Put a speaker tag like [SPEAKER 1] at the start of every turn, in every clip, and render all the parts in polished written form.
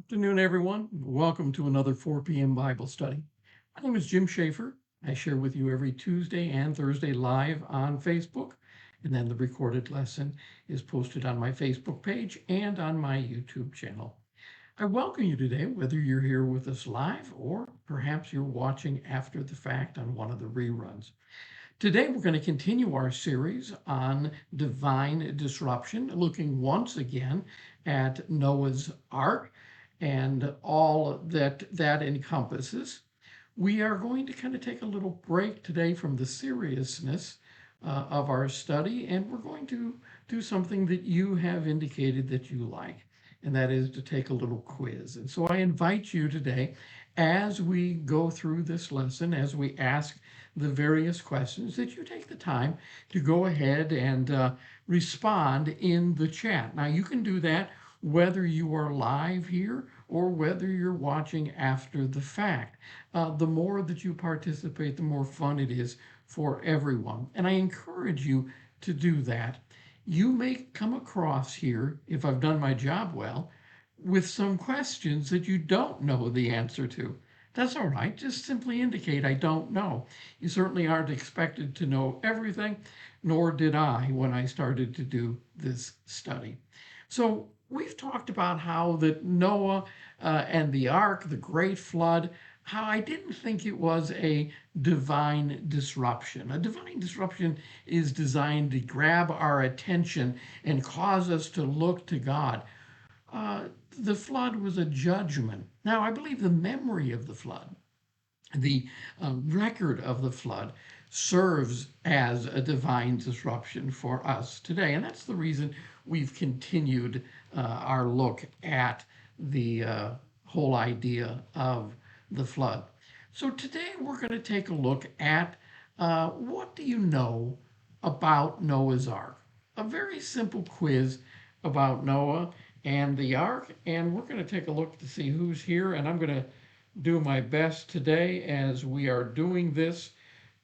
[SPEAKER 1] Afternoon, everyone. Welcome to another 4 p.m. Bible study. My name is Jim Schaefer. I share with you every Tuesday and Thursday live on Facebook, and then the recorded lesson is posted on my Facebook page and on my YouTube channel. I welcome you today, whether you're here with us live or perhaps you're watching after the fact on one of the reruns. Today, we're going to continue our series on divine disruption, looking once again at Noah's Ark and all that encompasses. We are going to kind of take a little break today from the seriousness of our study, and we're going to do something that you have indicated that you like, and that is to take a little quiz. And so I invite you today, as we go through this lesson, as we ask the various questions, that you take the time to go ahead and respond in the chat. Now, you can do that whether you are live here or whether you're watching after the fact. The more that you participate, the more fun it is for everyone. And I encourage you to do that. You may come across here, if I've done my job well, with some questions that you don't know the answer to. That's all right. Just simply indicate I don't know. You certainly aren't expected to know everything, nor did I when I started to do this study. So we've talked about how that Noah and the ark, the great flood, how I didn't think it was a divine disruption. A divine disruption is designed to grab our attention and cause us to look to God. The flood was a judgment. Now, I believe the memory of the flood, the record of the flood, serves as a divine disruption for us today. And that's the reason we've continued our look at the whole idea of the flood. So today we're going to take a look at what do you know about Noah's Ark? A very simple quiz about Noah and the ark, and we're going to take a look to see who's here, and I'm going to do my best today as we are doing this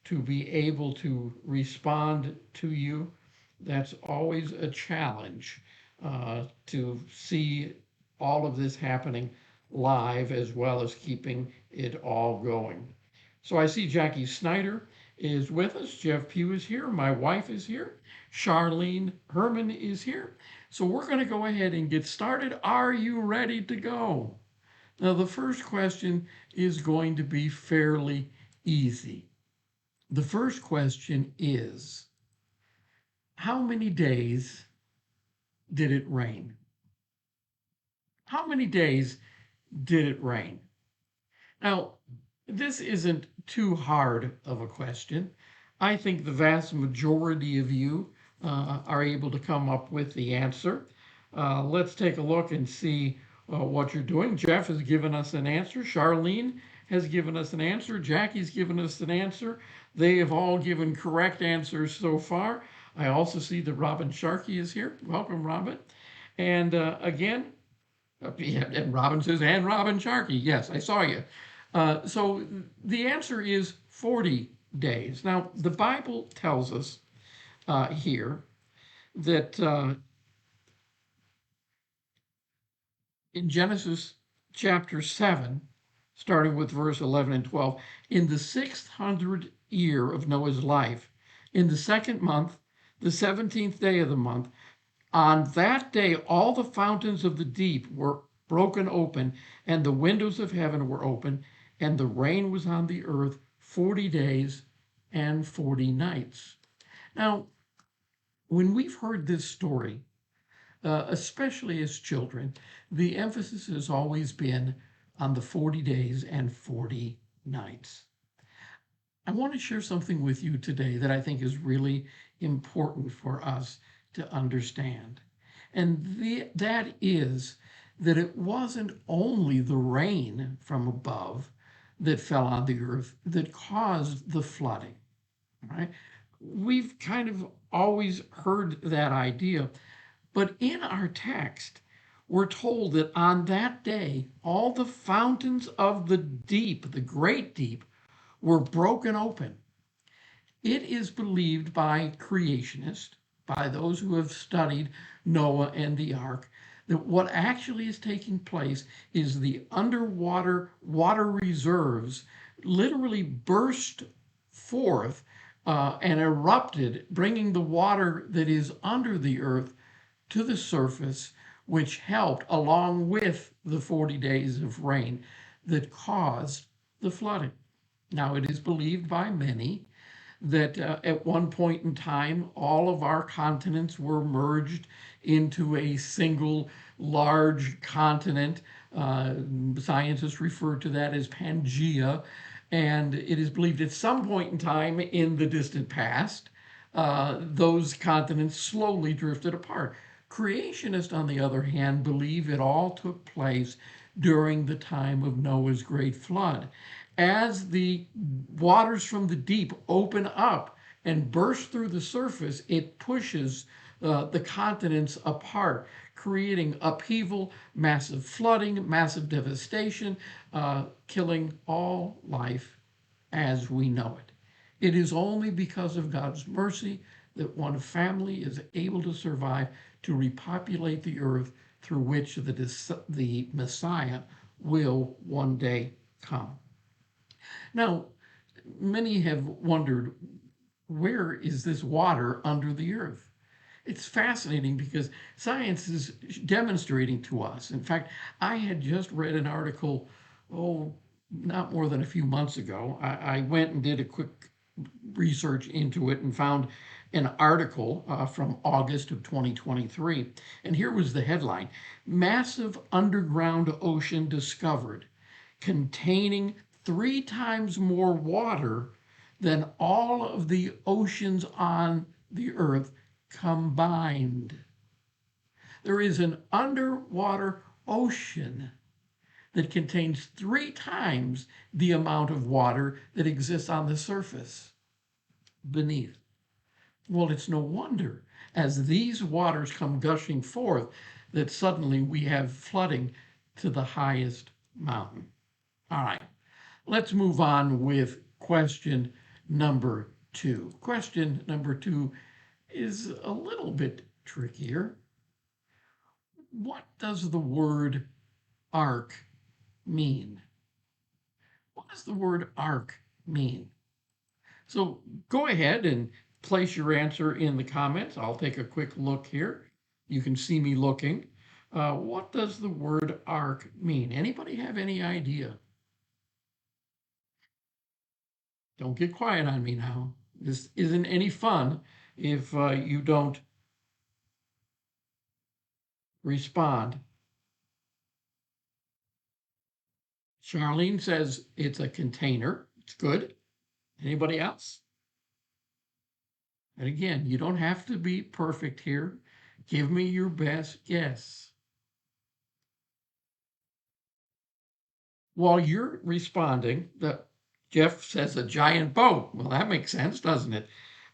[SPEAKER 1] to be able to respond to you. That's always a challenge to see all of this happening live as well as keeping it all going. So I see Jackie Snyder is with us. Jeff Pugh is here. My wife is here. Charlene Herman is here. So we're going to go ahead and get started. Are you ready to go? Now, the first question is going to be fairly easy. The first question is, how many days did it rain? How many days did it rain? Now, this isn't too hard of a question. I think the vast majority of you are able to come up with the answer. Let's take a look and see what you're doing. Jeff has given us an answer. Charlene has given us an answer. Jackie's given us an answer. They have all given correct answers so far. I also see that Robin Sharkey is here. Welcome, Robin. And again, and Robin says, and Robin Sharkey. Yes, I saw you. So the answer is 40 days. Now, the Bible tells us here that in Genesis chapter 7, starting with verse 11 and 12, in the 600th year of Noah's life, in the second month, the 17th day of the month, on that day all the fountains of the deep were broken open, and the windows of heaven were open, and the rain was on the earth 40 days and 40 nights. Now, when we've heard this story, especially as children, the emphasis has always been on the 40 days and 40 nights. I want to share something with you today that I think is really important for us to understand. And that is that it wasn't only the rain from above that fell on the earth that caused the flooding, right? We've kind of always heard that idea, but in our text, we're told that on that day, all the fountains of the deep, the great deep, were broken open. It is believed by creationists, by those who have studied Noah and the ark, that what actually is taking place is the underwater water reserves literally burst forth and erupted, bringing the water that is under the earth to the surface, which helped, along with the 40 days of rain that caused the flooding. Now, it is believed by many that at one point in time, all of our continents were merged into a single large continent. Scientists refer to that as Pangea. And it is believed at some point in time in the distant past, those continents slowly drifted apart. Creationists, on the other hand, believe it all took place during the time of Noah's great flood. As the waters from the deep open up and burst through the surface, it pushes the continents apart, creating upheaval, massive flooding, massive devastation, killing all life as we know it. It is only because of God's mercy that one family is able to survive to repopulate the earth, through which the Messiah will one day come. Now, many have wondered, where is this water under the earth? It's fascinating because science is demonstrating to us. In fact, I had just read an article, not more than a few months ago. I went and did a quick research into it and found an article from August of 2023. And here was the headline: Massive underground ocean discovered, containing 3 times more water than all of the oceans on the earth combined. There is an underwater ocean that contains 3 times the amount of water that exists on the surface beneath. Well, it's no wonder, as these waters come gushing forth, that suddenly we have flooding to the highest mountain. All right, let's move on with question number 2. Question number 2 is a little bit trickier. What does the word ark mean? What does the word ark mean? So go ahead and place your answer in the comments. I'll take a quick look here. You can see me looking. What does the word ark mean? Anybody have any idea? Don't get quiet on me now. This isn't any fun if you don't respond. Charlene says it's a container. It's good. Anybody else? And again, you don't have to be perfect here. Give me your best guess. While you're responding, Jeff says a giant boat. Well, that makes sense, doesn't it?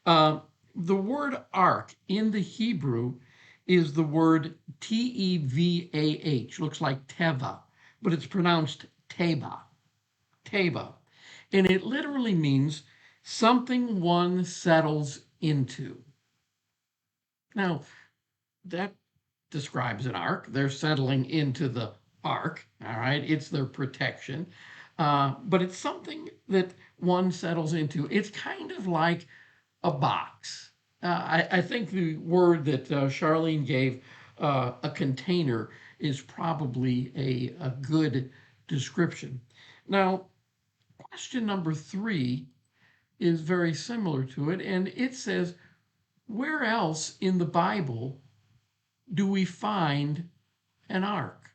[SPEAKER 1] The word ark in the Hebrew is the word Tevah. Looks like Teva, but it's pronounced Teba. Teba. And it literally means something one settles into. Now, that describes an ark. They're settling into the ark, all right? It's their protection. But it's something that one settles into. It's kind of like a box. I think the word that Charlene gave, a container, is probably a good description. Now, question number 3 is very similar to it, and it says, where else in the Bible do we find an ark?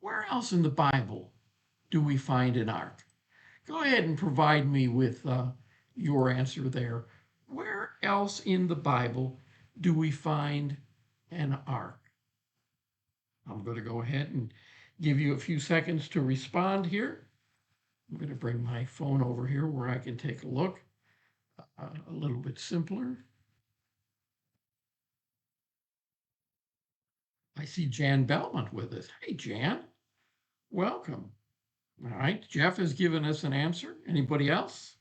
[SPEAKER 1] Where else in the Bible do we find an ark? Go ahead and provide me with your answer there. Where else in the Bible do we find an ark? I'm going to go ahead and give you a few seconds to respond here. I'm going to bring my phone over here where I can take a look. A little bit simpler. I see Jan Belmont with us. Hey, Jan, welcome. All right, Jeff has given us an answer. Anybody else?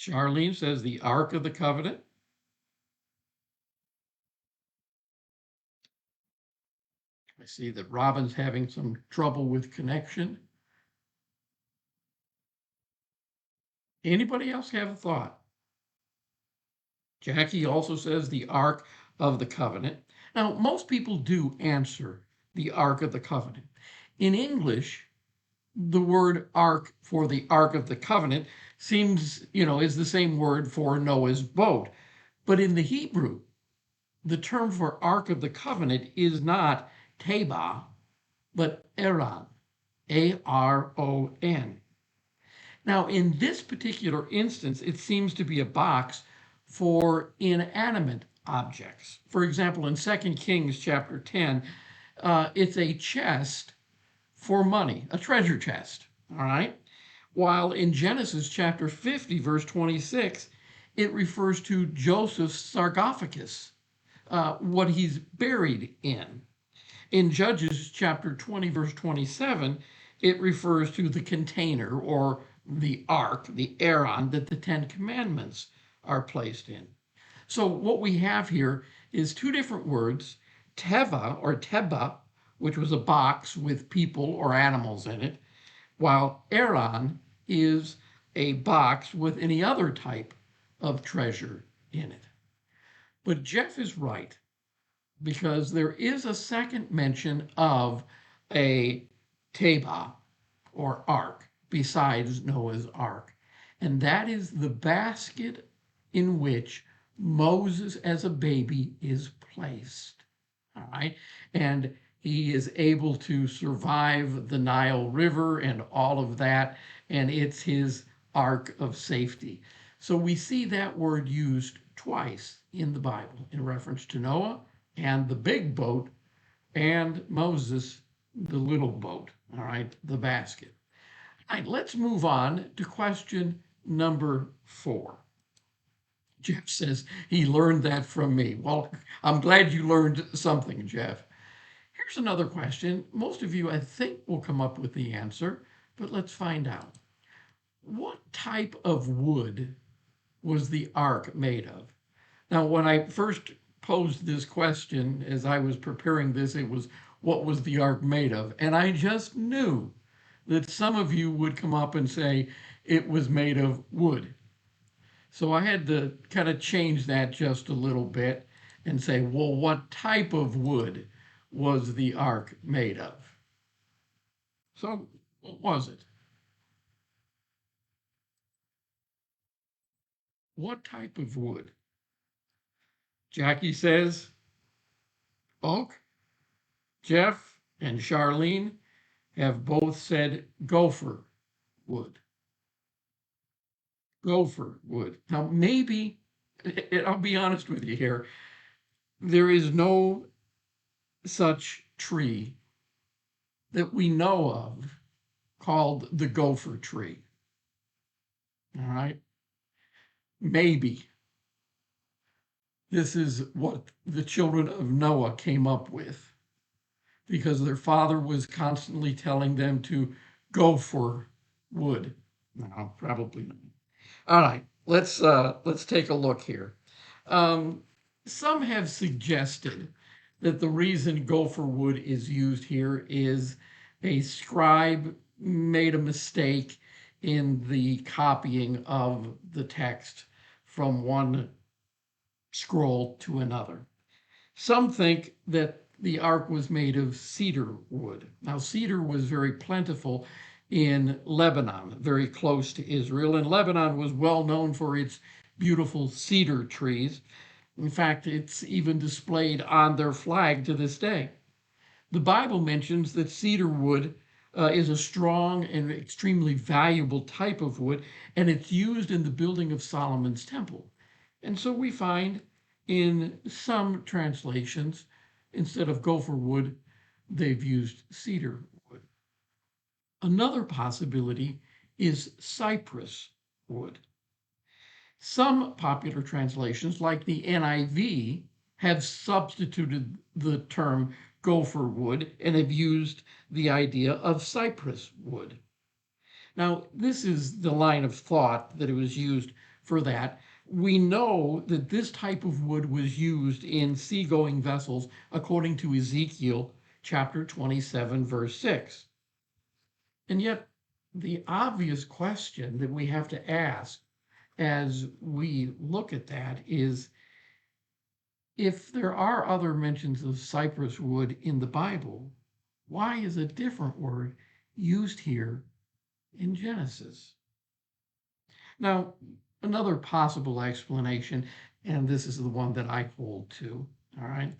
[SPEAKER 1] Charlene says the Ark of the Covenant. I see that Robin's having some trouble with connection. Anybody else have a thought? Jackie also says the Ark of the Covenant. Now, most people do answer the Ark of the Covenant. In English, the word ark for the Ark of the Covenant seems, is the same word for Noah's boat. But in the Hebrew, the term for Ark of the Covenant is not Tebah, but Aron, A-R-O-N. Now, in this particular instance, it seems to be a box for inanimate objects. For example, in 2 Kings chapter 10, it's a chest for money, a treasure chest, all right? While in Genesis chapter 50, verse 26, it refers to Joseph's sarcophagus, what he's buried in. In Judges chapter 20, verse 27, it refers to the container or the ark, the Aron, that the Ten Commandments are placed in. So what we have here is two different words, teva or teba, which was a box with people or animals in it, while Aron is a box with any other type of treasure in it. But Jeff is right, because there is a second mention of a teba or ark besides Noah's ark, and that is the basket in which Moses as a baby is placed. All right, and he is able to survive the Nile River and all of that, and it's his ark of safety. So we see that word used twice in the Bible in reference to Noah and the big boat, and Moses, the little boat, all right, the basket. All right, let's move on to question number 4. Jeff says he learned that from me. Well, I'm glad you learned something, Jeff. Here's another question. Most of you, I think, will come up with the answer, but let's find out. What type of wood was the ark made of? Now, when I first posed this question, as I was preparing this, it was, what was the ark made of? And I just knew that some of you would come up and say it was made of wood. So I had to kind of change that just a little bit and say, well, what type of wood was the ark made of? So what was it? What type of wood? Jackie says oak. Jeff and Charlene have both said gopher wood. Gopher wood. Now, maybe, I'll be honest with you here, there is no such tree that we know of called the gopher tree. All right? Maybe this is what the children of Noah came up with, because their father was constantly telling them to go for wood. No, probably not. All right, let's take a look here. Some have suggested that the reason gopher wood is used here is a scribe made a mistake in the copying of the text from one scroll to another. Some think that the ark was made of cedar wood. Now, cedar was very plentiful in Lebanon, very close to Israel, and Lebanon was well known for its beautiful cedar trees. In fact, it's even displayed on their flag to this day. The Bible mentions that cedar wood is a strong and extremely valuable type of wood, and it's used in the building of Solomon's temple. And so we find in some translations, instead of gopher wood, they've used cedar wood. Another possibility is cypress wood. Some popular translations, like the NIV, have substituted the term gopher wood and have used the idea of cypress wood. Now, this is the line of thought that it was used for that. We know that this type of wood was used in seagoing vessels according to Ezekiel chapter 27, verse 6. And yet, the obvious question that we have to ask as we look at that is, if there are other mentions of cypress wood in the Bible, why is a different word used here in Genesis? Now, another possible explanation, and this is the one that I hold to, all right?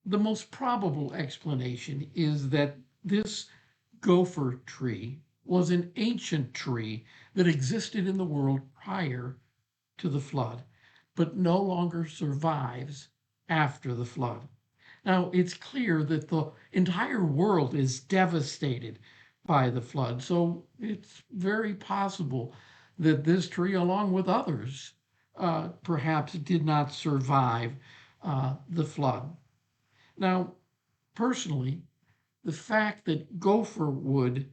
[SPEAKER 1] The most probable explanation is that this gopher tree was an ancient tree that existed in the world prior to the flood, but no longer survives after the flood. Now, it's clear that the entire world is devastated by the flood, so it's very possible that this tree, along with others, perhaps did not survive the flood. Now, personally, the fact that gopher wood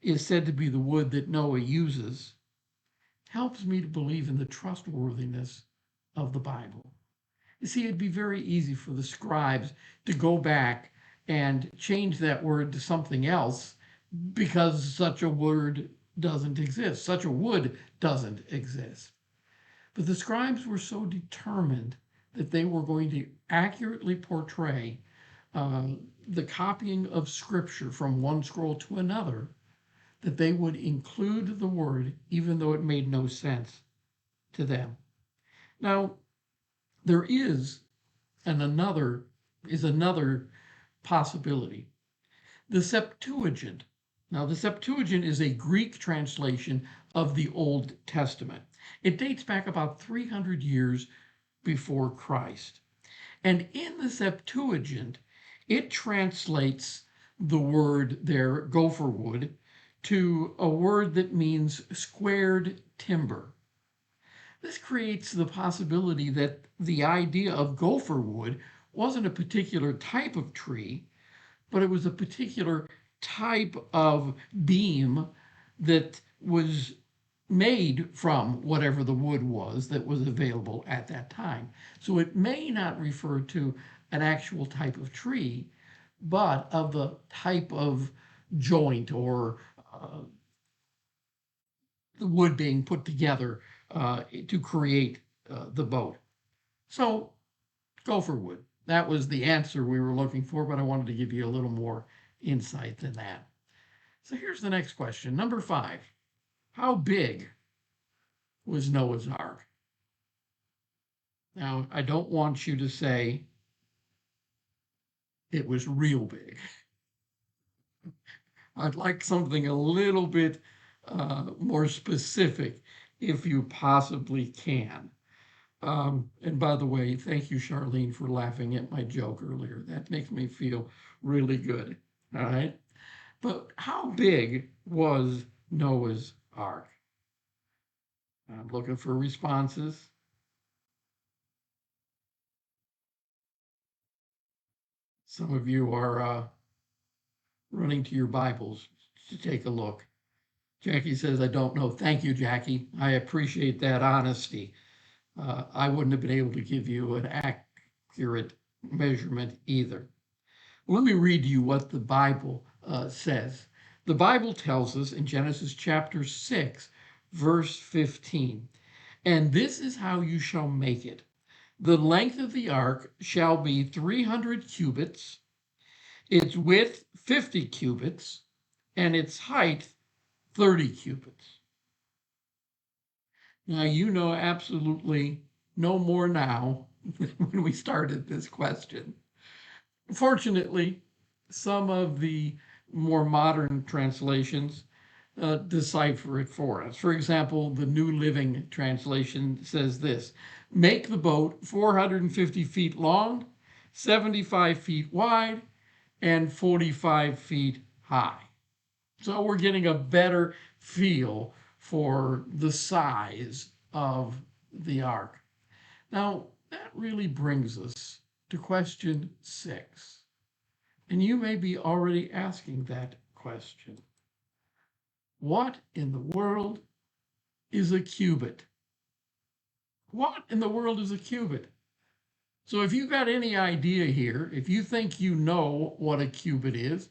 [SPEAKER 1] is said to be the wood that Noah uses helps me to believe in the trustworthiness of the Bible. You see, it'd be very easy for the scribes to go back and change that word to something else because such a word doesn't exist. Such a wood doesn't exist. But the scribes were so determined that they were going to accurately portray the copying of scripture from one scroll to another, that they would include the word even though it made no sense to them. Now, there is another possibility. The Septuagint. Now, the Septuagint is a Greek translation of the Old Testament. It dates back about 300 years before Christ. And in the Septuagint, it translates the word there, gopher wood, to a word that means squared timber. This creates the possibility that the idea of gopher wood wasn't a particular type of tree, but it was a particular type of beam that was made from whatever the wood was that was available at that time. So it may not refer to an actual type of tree, but of the type of joint or the wood being put together to create the boat. So gopher wood. That was the answer we were looking for, but I wanted to give you a little more insight than that. So here's the next question. Number 5. How big was Noah's Ark? Now, I don't want you to say it was real big. I'd like something a little bit more specific if you possibly can. And by the way, thank you, Charlene, for laughing at my joke earlier. That makes me feel really good. All right. But how big was Noah's Ark? I'm looking for responses. Some of you are running to your Bibles to take a look. Jackie says, I don't know. Thank you, Jackie. I appreciate that honesty. I wouldn't have been able to give you an accurate measurement either. Well, let me read you what the Bible says. The Bible tells us in Genesis chapter 6, verse 15, and this is how you shall make it. The length of the ark shall be 300 cubits, its width 50 cubits, and its height 30 cubits. Now, you know absolutely no more now than when we started this question. Fortunately, some of the more modern translations decipher it for us. For example, the New Living Translation says this: make the boat 450 feet long, 75 feet wide, and 45 feet high. So we're getting a better feel for the size of the ark. Now, that really brings us to question 6. And you may be already asking that question. What in the world is a cubit? What in the world is a cubit? So if you got any idea here, if you think you know what a cubit is,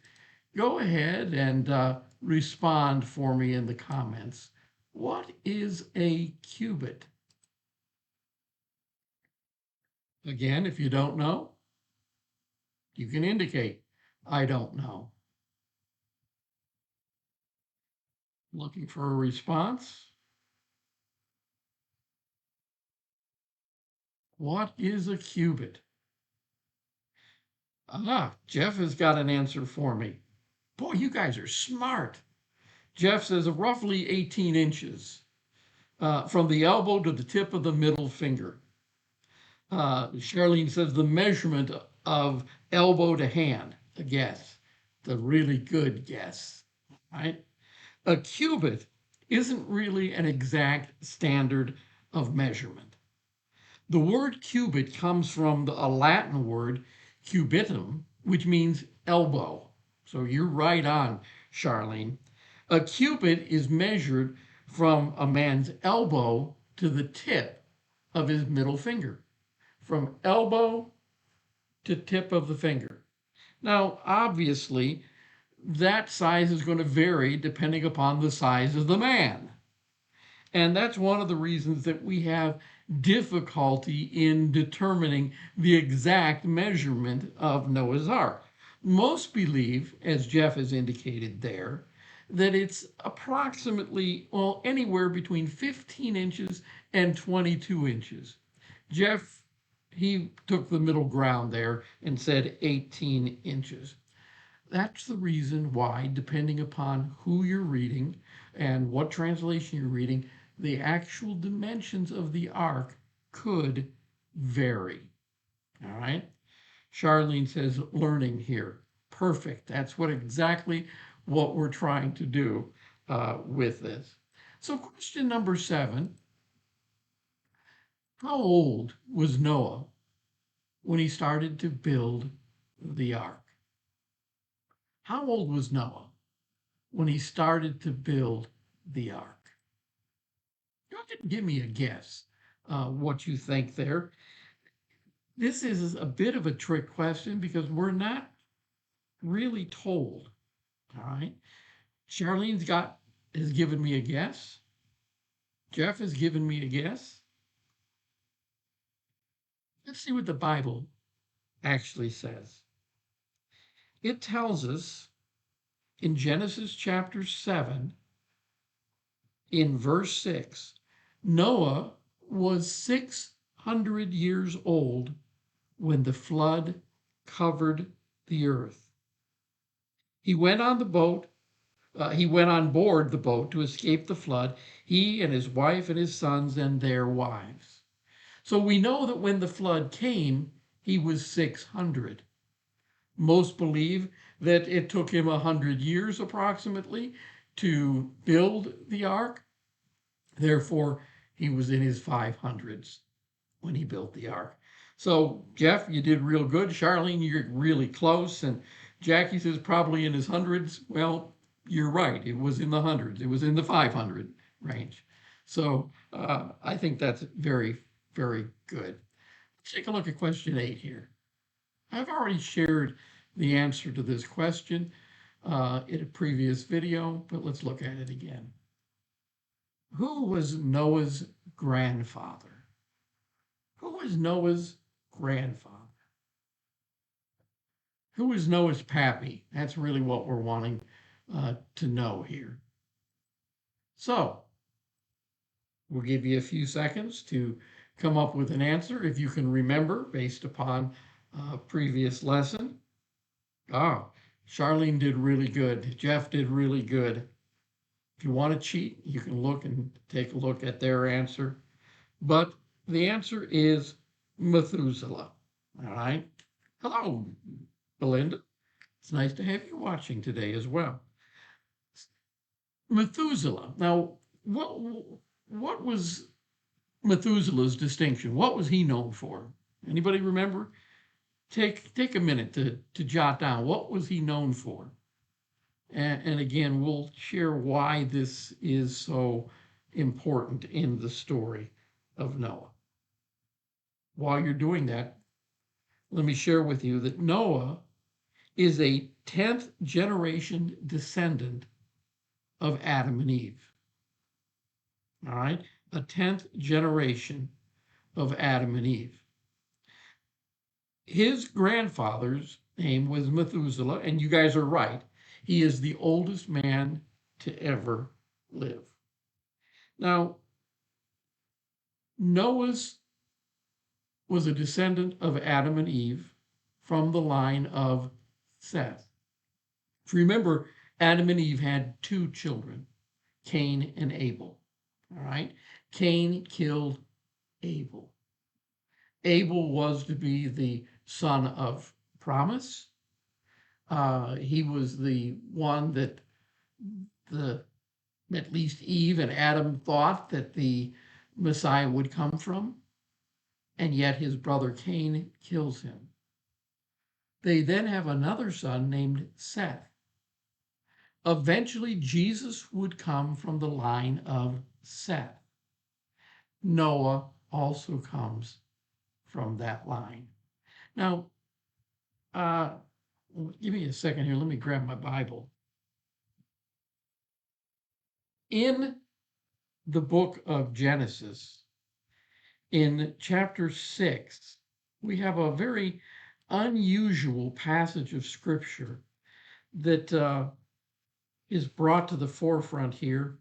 [SPEAKER 1] go ahead and respond for me in the comments. What is a cubit? Again, if you don't know, you can indicate, I don't know. Looking for a response. What is a cubit? Jeff has got an answer for me. Boy, you guys are smart. Jeff says roughly 18 inches from the elbow to the tip of the middle finger. Charlene says the measurement of elbow to hand, a guess, the really good guess, right? A cubit isn't really an exact standard of measurement. The word cubit comes from a Latin word, cubitum, which means elbow. So you're right on, Charlene. A cubit is measured from a man's elbow to the tip of his middle finger, from elbow to tip of the finger. Now, obviously, that size is going to vary depending upon the size of the man. And that's one of the reasons that we have difficulty in determining the exact measurement of Noah's Ark. Most believe, as Jeff has indicated there, that it's approximately, well, anywhere between 15 inches and 22 inches. Jeff, he took the middle ground there and said 18 inches. That's the reason why, depending upon who you're reading and what translation you're reading, the actual dimensions of the ark could vary. All right. Charlene says learning here. Perfect. That's exactly what we're trying to do with this. So question number 7. How old was Noah when he started to build the ark? How old was Noah when he started to build the ark? You can give me a guess what you think there. This is a bit of a trick question because we're not really told. All right. Charlene's has given me a guess. Jeff has given me a guess. Let's see what the Bible actually says. It tells us in Genesis chapter 7, in verse 6, Noah was 600 years old when the flood covered the earth. He went on board the boat to escape the flood, he and his wife and his sons and their wives. So we know that when the flood came, he was 600. Most believe that it took him 100 years approximately to build the ark. Therefore, he was in his 500s when he built the ark. So, Jeff, you did real good. Charlene, you're really close. And Jackie says probably in his hundreds. Well, you're right. It was in the hundreds. It was in the 500 range. So I think that's very, very good. Let's take a look at question 8 here. I've already shared the answer to this question in a previous video, but let's look at it again. Who was Noah's grandfather? Who was Noah's grandfather? Who was Noah's pappy? That's really what we're wanting to know here. So we'll give you a few seconds to come up with an answer if you can remember based upon a previous lesson. Charlene did really good. Jeff did really good. If you want to cheat, you can look and take a look at their answer. But the answer is Methuselah. All right. Hello, Belinda. It's nice to have you watching today as well. Methuselah. Now, what was Methuselah's distinction? What was he known for? Anybody remember? Take a minute to jot down what was he known for. And again, we'll share why this is so important in the story of Noah. while you're doing that, let me share with you that Noah is a 10th generation descendant of Adam and Eve. All right, a 10th generation of Adam and Eve. His grandfather's name was Methuselah, and you guys are right. He is the oldest man to ever live. Now, Noah was a descendant of Adam and Eve from the line of Seth. If you remember, Adam and Eve had two children, Cain and Abel. All right, Cain killed Abel. Abel was to be the son of promise. He was the one that at least Eve and Adam thought that the Messiah would come from, and yet his brother Cain kills him. They then have another son named Seth. Eventually, Jesus would come from the line of Seth. Noah also comes from that line. Now, give me a second here. Let me grab my Bible. In the book of Genesis, in chapter 6, we have a very unusual passage of scripture that is brought to the forefront here.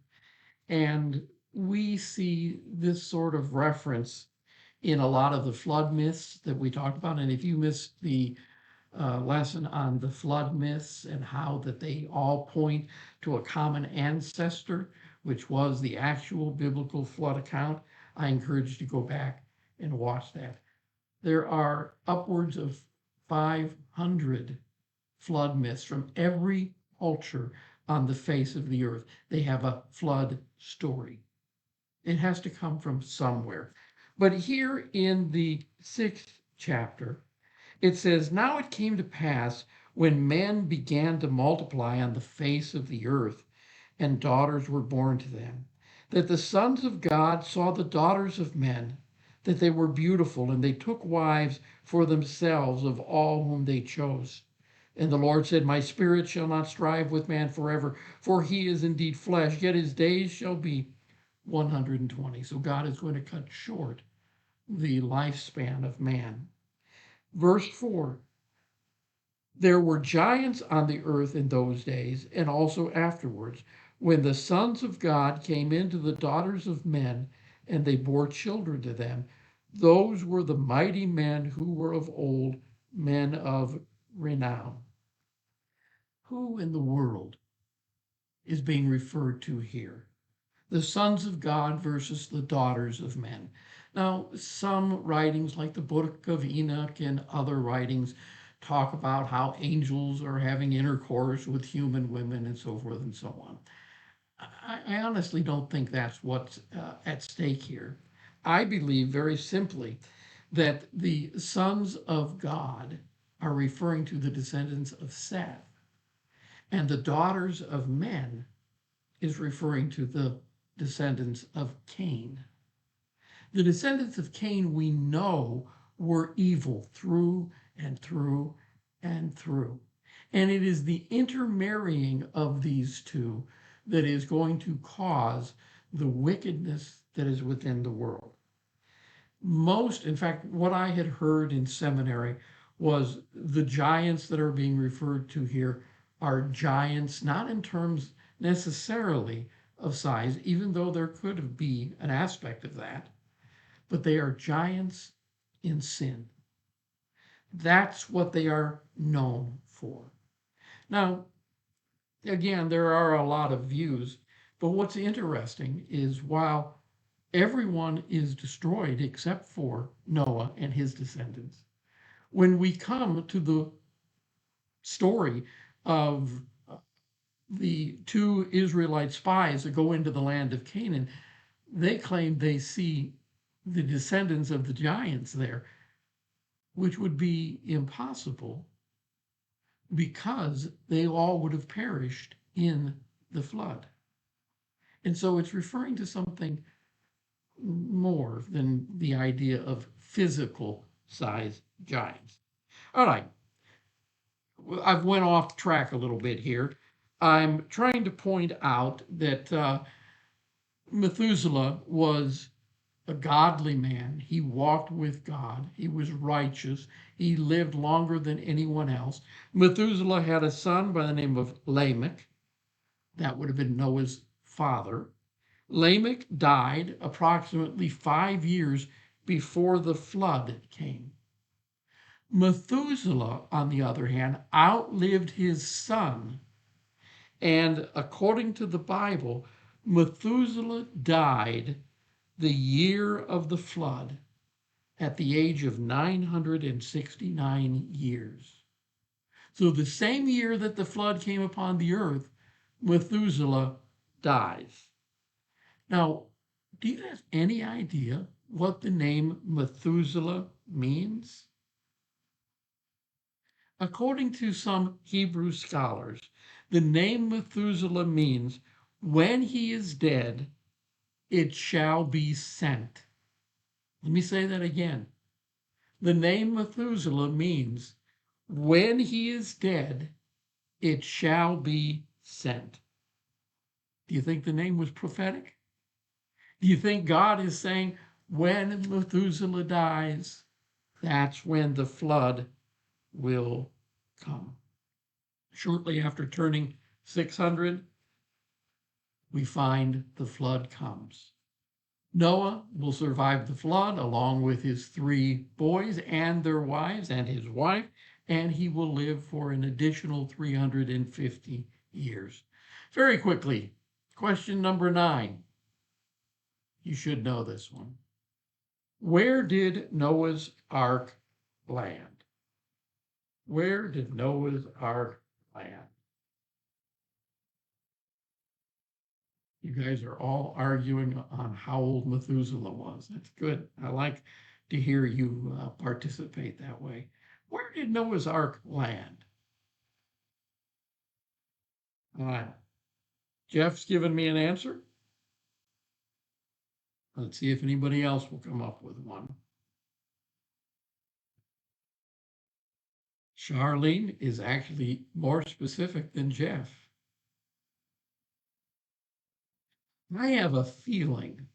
[SPEAKER 1] And we see this sort of reference in a lot of the flood myths that we talked about. And if you missed the lesson on the flood myths and how that they all point to a common ancestor, which was the actual biblical flood account, I encourage you to go back and watch that. There are upwards of 500 flood myths from every culture on the face of the earth. They have a flood story. It has to come from somewhere. But here in the 6th chapter, it says, "Now it came to pass when men began to multiply on the face of the earth, and daughters were born to them, that the sons of God saw the daughters of men, that they were beautiful, and they took wives for themselves of all whom they chose. And the Lord said, My spirit shall not strive with man forever, for he is indeed flesh, yet his days shall be 120. So God is going to cut short the lifespan of man. Verse 4, there were giants on the earth in those days, and also afterwards, when the sons of God came into the daughters of men, and they bore children to them. Those were the mighty men who were of old, men of renown. Who in the world is being referred to here? The sons of God versus the daughters of men. Now, some writings like the Book of Enoch and other writings talk about how angels are having intercourse with human women and so forth and so on. I honestly don't think that's what's at stake here. I believe very simply that the sons of God are referring to the descendants of Seth, and the daughters of men is referring to the descendants of Cain. The descendants of Cain, we know, were evil through and through and through. And it is the intermarrying of these two that is going to cause the wickedness that is within the world. In fact, what I had heard in seminary was the giants that are being referred to here are giants, not in terms necessarily of size, even though there could be an aspect of that, but they are giants in sin. That's what they are known for. Now, again, there are a lot of views, but what's interesting is while everyone is destroyed except for Noah and his descendants, when we come to the story of the two Israelite spies that go into the land of Canaan, they claim they see the descendants of the giants there, which would be impossible because they all would have perished in the flood. And so it's referring to something more than the idea of physical size giants. All right, I've went off track a little bit here. I'm trying to point out that Methuselah was a godly man. He walked with God. He was righteous. He lived longer than anyone else. Methuselah had a son by the name of Lamech. That would have been Noah's father. Lamech died approximately 5 years before the flood came. Methuselah, on the other hand, outlived his son. And according to the Bible, Methuselah died the year of the flood at the age of 969 years. So the same year that the flood came upon the earth, Methuselah dies. Now, do you have any idea what the name Methuselah means? According to some Hebrew scholars, the name Methuselah means when he is dead, it shall be sent. Let me say that again. The name Methuselah means when he is dead, it shall be sent. Do you think the name was prophetic? Do you think God is saying when Methuselah dies, that's when the flood will come? Shortly after turning 600, we find the flood comes. Noah will survive the flood along with his 3 boys and their wives and his wife, and he will live for an additional 350 years. Very quickly, question number 9. You should know this one. Where did Noah's Ark land? Where did Noah's Ark land? You guys are all arguing on how old Methuselah was. That's good. I like to hear you participate that way. Where did Noah's Ark land? All right. Jeff's given me an answer. Let's see if anybody else will come up with one. Charlene is actually more specific than Jeff. I have a feeling,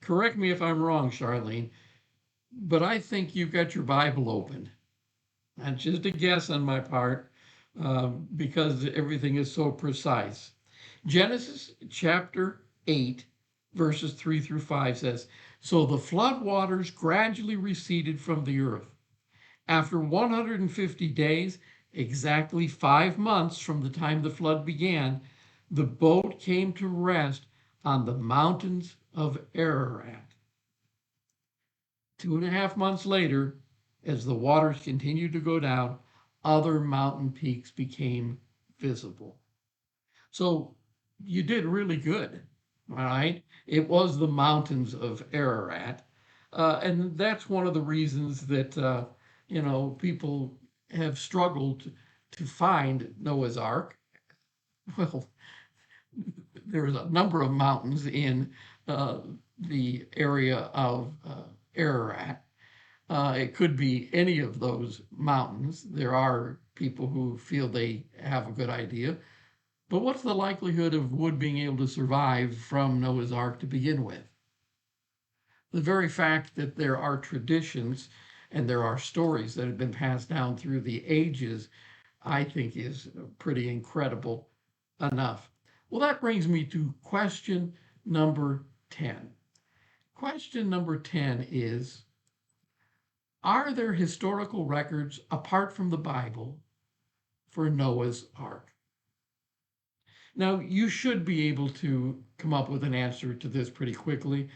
[SPEAKER 1] correct me if I'm wrong, Charlene, but I think you've got your Bible open. And just a guess on my part, because everything is so precise. Genesis chapter 8, verses 3 through 5 says, "So the flood waters gradually receded from the earth. After 150 days, exactly 5 months from the time the flood began, the boat came to rest on the mountains of Ararat. 2.5 months later, as the waters continued to go down, other mountain peaks became visible." So you did really good, all right? It was the mountains of Ararat. And that's one of the reasons that, people have struggled to find Noah's Ark. Well, there's a number of mountains in the area of Ararat. It could be any of those mountains. There are people who feel they have a good idea. But what's the likelihood of wood being able to survive from Noah's Ark to begin with? The very fact that there are traditions and there are stories that have been passed down through the ages, I think is pretty incredible enough. Well, that brings me to question number 10. Question number 10 is, are there historical records apart from the Bible for Noah's Ark? Now, you should be able to come up with an answer to this pretty quickly.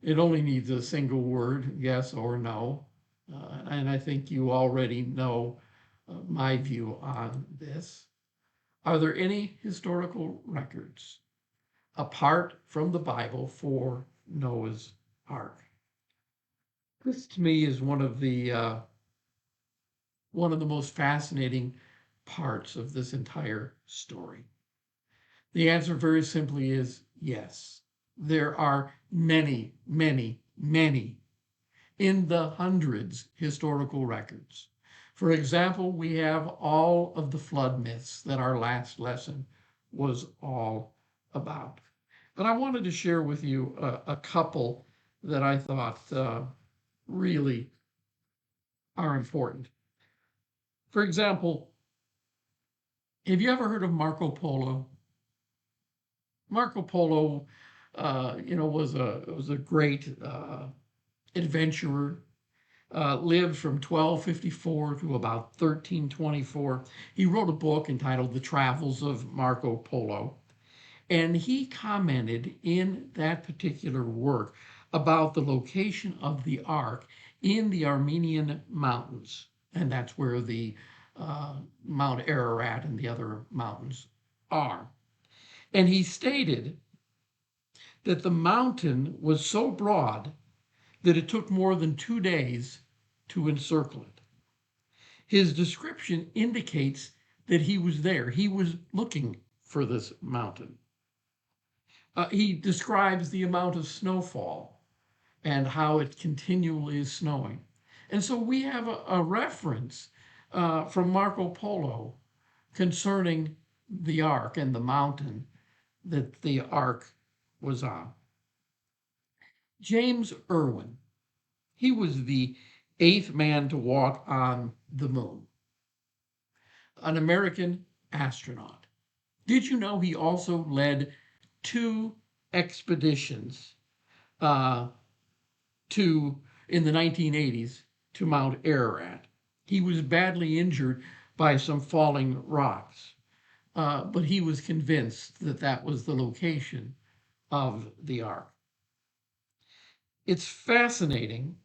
[SPEAKER 1] It only needs a single word, yes or no. And I think you already know my view on this. Are there any historical records apart from the Bible for Noah's Ark? This to me is one of the most fascinating parts of this entire story. The answer very simply is yes. There are many, many, many in the hundreds historical records. For example, we have all of the flood myths that our last lesson was all about. But I wanted to share with you a couple that I thought really are important. For example, have you ever heard of Marco Polo? Marco Polo, was a great adventurer. Lived from 1254 to about 1324. He wrote a book entitled The Travels of Marco Polo. And he commented in that particular work about the location of the Ark in the Armenian mountains. And that's where the Mount Ararat and the other mountains are. And he stated that the mountain was so broad that it took more than 2 days to encircle it. His description indicates that he was there. He was looking for this mountain. He describes the amount of snowfall and how it continually is snowing. And so we have a reference from Marco Polo concerning the Ark and the mountain that the Ark was on. James Irwin, he was the 8th man to walk on the moon, an American astronaut. Did you know he also led 2 expeditions in the 1980s to Mount Ararat? He was badly injured by some falling rocks, but he was convinced that that was the location of the Ark. It's fascinating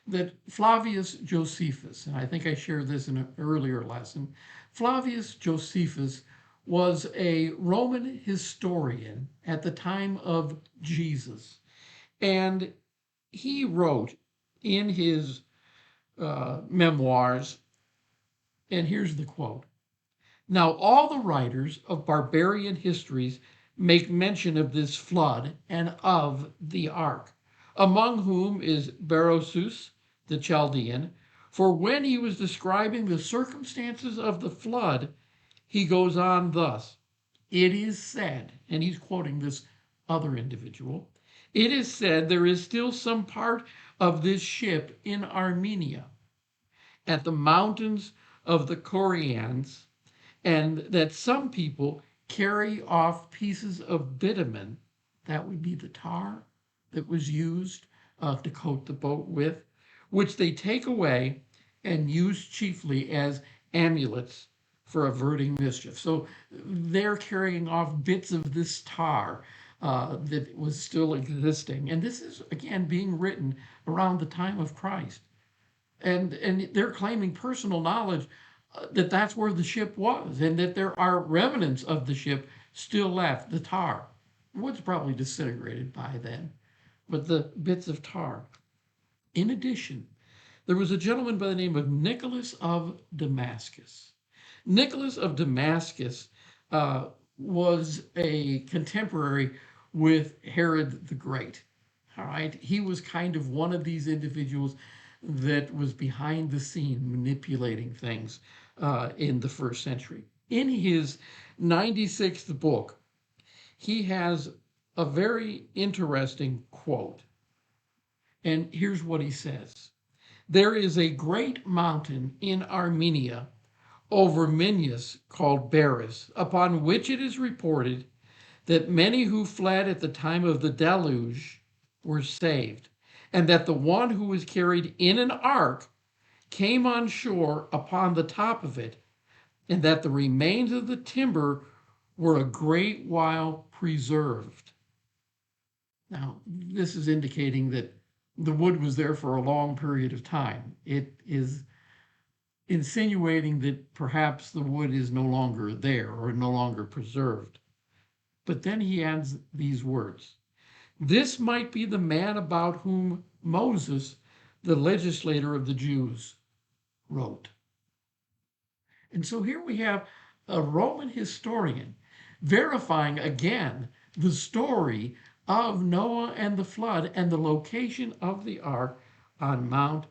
[SPEAKER 1] that Flavius Josephus, and I think I shared this in an earlier lesson, Flavius Josephus was a Roman historian at the time of Jesus. And he wrote in his memoirs, and here's the quote: "Now all the writers of barbarian histories make mention of this flood and of the Ark, among whom is Berosus the Chaldean, for when he was describing the circumstances of the flood, he goes on thus: it is said," and he's quoting this other individual, "it is said there is still some part of this ship in Armenia, at the mountains of the Corians, and that some people carry off pieces of bitumen," that would be the tar that was used to coat the boat with, "which they take away and use chiefly as amulets for averting mischief." So they're carrying off bits of this tar that was still existing. And this is, again, being written around the time of Christ. And they're claiming personal knowledge that that's where the ship was, and that there are remnants of the ship still left, the tar. Wood's probably disintegrated by then, but the bits of tar. In addition, there was a gentleman by the name of Nicholas of Damascus. Nicholas of Damascus was a contemporary with Herod the Great. All right, he was kind of one of these individuals that was behind the scene manipulating things in the 1st century. In his 96th book, he has a very interesting quote. And here's what he says: "There is a great mountain in Armenia over Minyas called Baris, upon which it is reported that many who fled at the time of the deluge were saved, and that the one who was carried in an ark came on shore upon the top of it, and that the remains of the timber were a great while preserved." Now, this is indicating that the wood was there for a long period of time. It is insinuating that perhaps the wood is no longer there or no longer preserved. But then he adds these words: "This might be the man about whom Moses, the legislator of the Jews, wrote." And so here we have a Roman historian verifying again the story of Noah and the flood and the location of the ark on Mount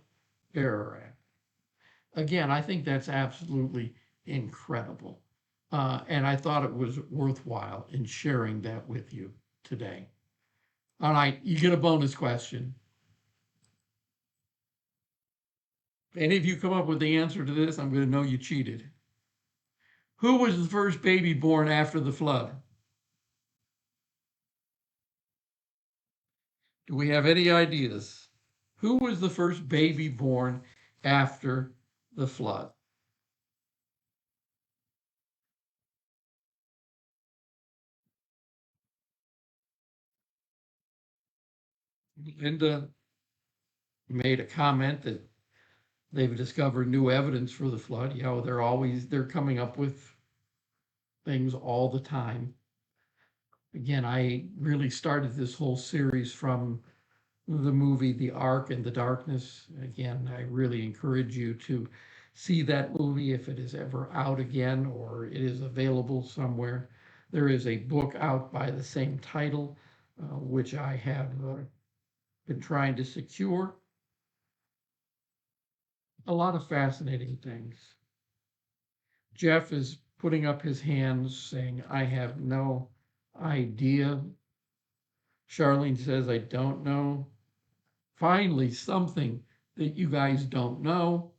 [SPEAKER 1] Ararat. Again, I think that's absolutely incredible. And I thought it was worthwhile in sharing that with you today. All right, you get a bonus question. If any of you come up with the answer to this, I'm going to know you cheated. Who was the first baby born after the flood? Do we have any ideas? Who was the first baby born after the flood? Linda made a comment that they've discovered new evidence for the flood. You know, they're coming up with things all the time. Again, I really started this whole series from the movie The Ark and the Darkness. Again, I really encourage you to see that movie if it is ever out again or it is available somewhere. There is a book out by the same title, which I have been trying to secure. A lot of fascinating things. Jeff is putting up his hands saying, I have no idea. Charlene says, I don't know. Finally, something that you guys don't know.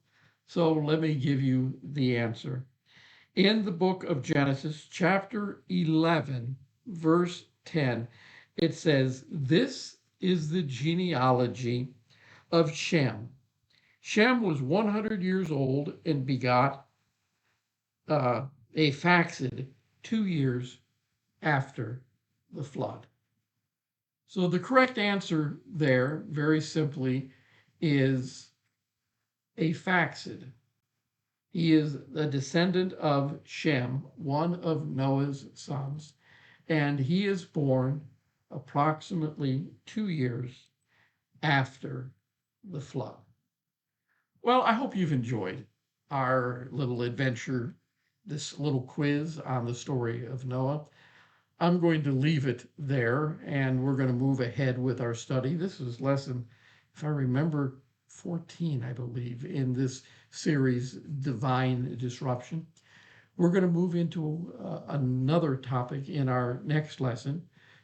[SPEAKER 1] So let me give you the answer. In the book of Genesis, chapter 11, verse 10, it says, This is the genealogy of Shem. Shem was 100 years old and begot Aphaxad 2 years after the flood. So the correct answer there, very simply, is Aphaxad. He is a descendant of Shem, one of Noah's sons, and he is born approximately 2 years after the flood. Well, I hope you've enjoyed our little adventure, this little quiz on the story of Noah. I'm going to leave it there, and we're going to move ahead with our study. This is lesson, if I remember, 14, I believe, in this series, Divine Disruption. We're going to move into another topic in our next lesson,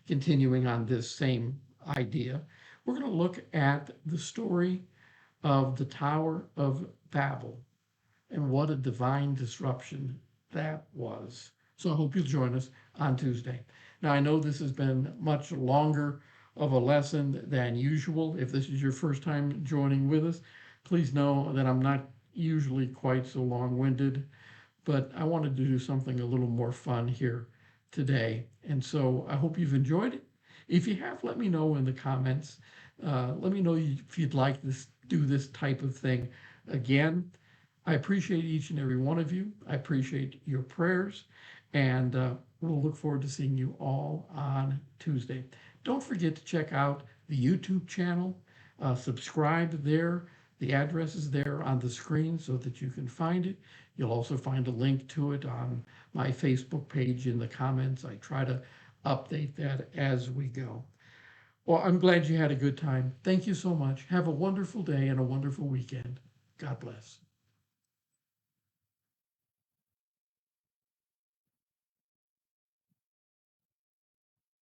[SPEAKER 1] continuing on this same idea. We're going to look at the story of the Tower of Babel and what a divine disruption that was. So I hope you'll join us on Tuesday. Now, I know this has been much longer of a lesson than usual. If this is your first time joining with us, please know that I'm not usually quite so long-winded, but I wanted to do something a little more fun here today. And so I hope you've enjoyed it. If you have, let me know in the comments. Let me know if you'd like to do this type of thing again. I appreciate each and every one of you. I appreciate your prayers, and we'll look forward to seeing you all on Tuesday. Don't forget to check out the YouTube channel. Subscribe there. The address is there on the screen so that you can find it. You'll also find a link to it on my Facebook page in the comments. I try to update that as we go. Well, I'm glad you had a good time. Thank you so much. Have a wonderful day and a wonderful weekend. God bless.